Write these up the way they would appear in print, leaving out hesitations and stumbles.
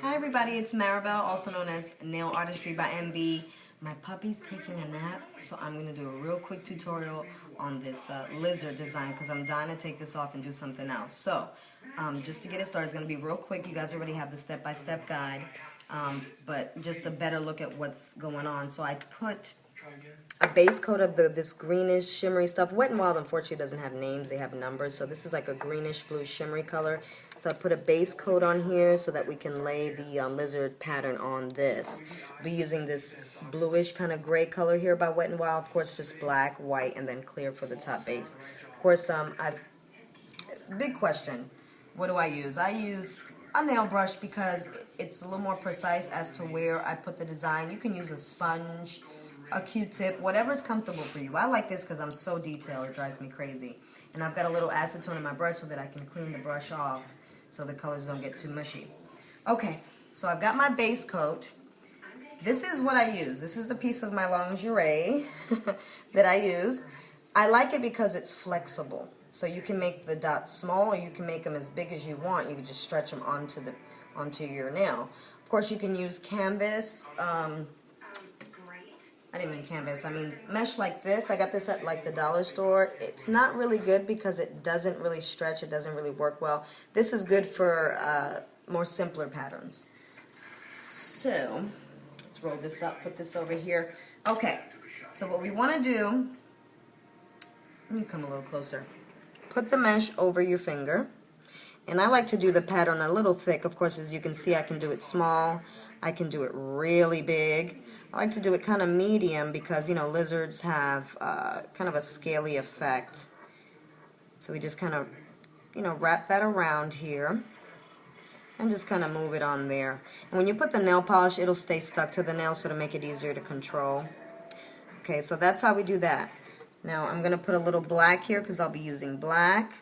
Hi everybody, it's Maribel, also known as Nail Artistry by MB. My puppy's taking a nap, so I'm going to do a real quick tutorial on this lizard design because I'm dying to take this off and do something else. So, just to get it started, it's going to be real quick. You guys already have the step-by-step guide, but just a better look at what's going on. So I put a base coat of this greenish shimmery stuff. Wet n Wild unfortunately doesn't have names, they have numbers, so this is like a greenish blue shimmery color. So I put a base coat on here so that we can lay the lizard pattern on this. I'll be using this bluish kind of gray color here by Wet n Wild. Of course, just black, white, and then clear for the top base. Of course, big question, what do I use? I use a nail brush because it's a little more precise as to where I put the design. You can use a sponge, a Q-tip, whatever's comfortable for you. I like this because I'm so detailed, it drives me crazy. And I've got a little acetone in my brush so that I can clean the brush off so the colors don't get too mushy. Okay, so I've got my base coat. This is what I use. This is a piece of my lingerie that I use. I like it because it's flexible. So you can make the dots small or you can make them as big as you want. You can just stretch them onto your nail. Of course, you can use canvas. I didn't mean canvas, I mean mesh like this. I got this at like the dollar store. It's not really good because it doesn't really stretch, it doesn't really work well. This is good for more simpler patterns. So, let's roll this up, put this over here. Okay, so what we want to do, let me come a little closer. Put the mesh over your finger. And I like to do the pattern a little thick. Of course, as you can see, I can do it small. I can do it really big. I like to do it kind of medium because, you know, lizards have kind of a scaly effect. So we just kind of, you know, wrap that around here and just kind of move it on there. And when you put the nail polish, it'll stay stuck to the nail, so to make it easier to control. Okay, so that's how we do that. Now I'm going to put a little black here because I'll be using black.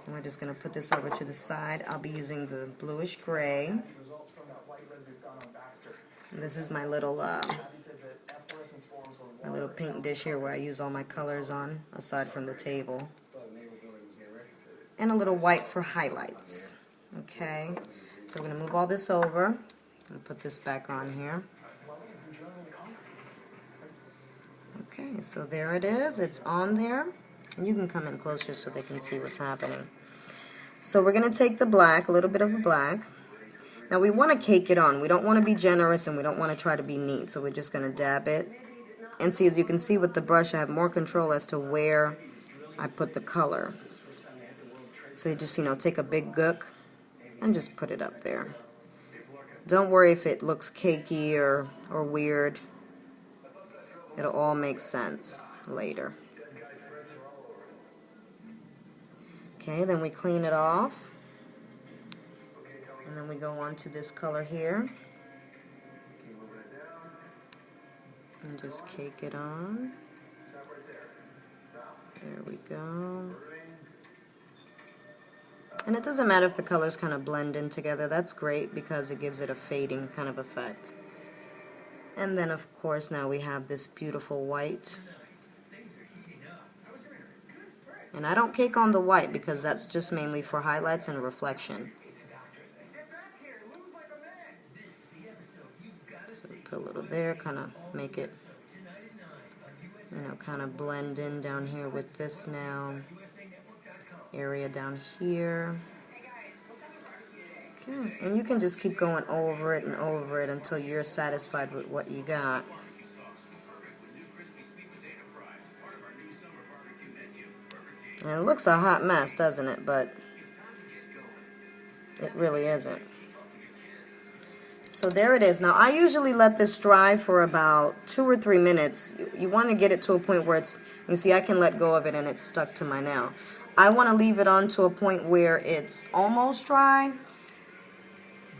And we're just going to put this over to the side. I'll be using the bluish gray. And this is my little paint dish here where I use all my colors on, aside from the table. And a little white for highlights. Okay, so we're going to move all this over and put this back on here. Okay, so there it is. It's on there. And you can come in closer so they can see what's happening. So we're going to take the black, a little bit of the black. Now we want to cake it on. We don't want to be generous and we don't want to try to be neat. So we're just going to dab it. And see, as you can see with the brush, I have more control as to where I put the color. So you just, you know, take a big gook and just put it up there. Don't worry if it looks cakey or weird. It'll all make sense later. Okay, then we clean it off. And then we go on to this color here. And just cake it on. There we go. And it doesn't matter if the colors kind of blend in together. That's great because it gives it a fading kind of effect. And then of course now we have this beautiful white. And I don't cake on the white because that's just mainly for highlights and reflection. So put a little there, kind of make it, you know, kind of blend in down here with this now. Area down here. Okay, and you can just keep going over it and over it until you're satisfied with what you got. And it looks a hot mess, doesn't it? But it really isn't. So there it is. Now I usually let this dry for about 2 or 3 minutes. You want to get it to a point where it's, you see I can let go of it and it's stuck to my nail. I want to leave it on to a point where it's almost dry,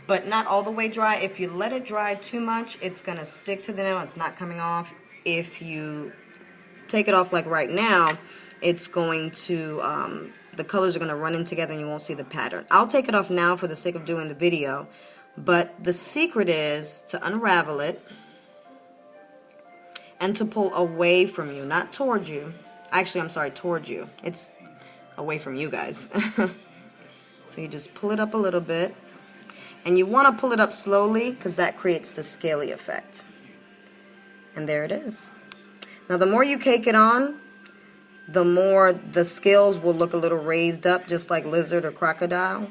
but not all the way dry. If you let it dry too much, it's going to stick to the nail. It's not coming off. If you take it off like right now, it's going to, the colors are going to run in together and you won't see the pattern. I'll take it off now for the sake of doing the video, but the secret is to unravel it and to pull away from you, not towards you. Actually, I'm sorry, towards you. It's away from you guys. So you just pull it up a little bit And you want to pull it up slowly because that creates the scaly effect. And there it is. Now the more you cake it on, the more the scales will look a little raised up, just like lizard or crocodile.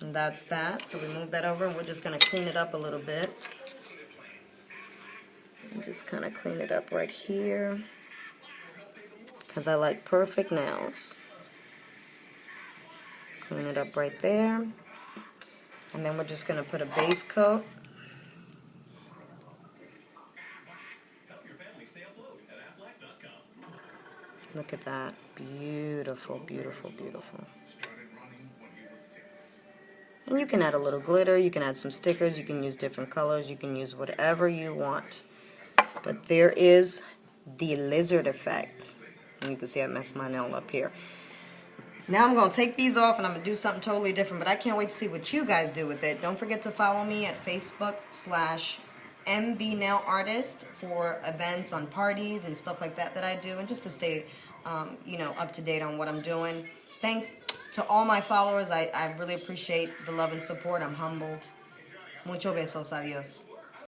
And that's that. So we move that over and we're just going to clean it up a little bit. And just kind of clean it up right here, because I like perfect nails. Clean it up right there. And then we're just going to put a base coat. Look at that. Beautiful, beautiful, beautiful. And you can add a little glitter, you can add some stickers, you can use different colors, you can use whatever you want. But there is the lizard effect. And you can see I messed my nail up here. Now I'm going to take these off and I'm going to do something totally different, but I can't wait to see what you guys do with it. Don't forget to follow me at Facebook/MBNailArtist for events on parties and stuff like that I do, and just to stay you know, up to date on what I'm doing. Thanks to all my followers. I really appreciate the love and support. I'm humbled. Mucho besos. Adios.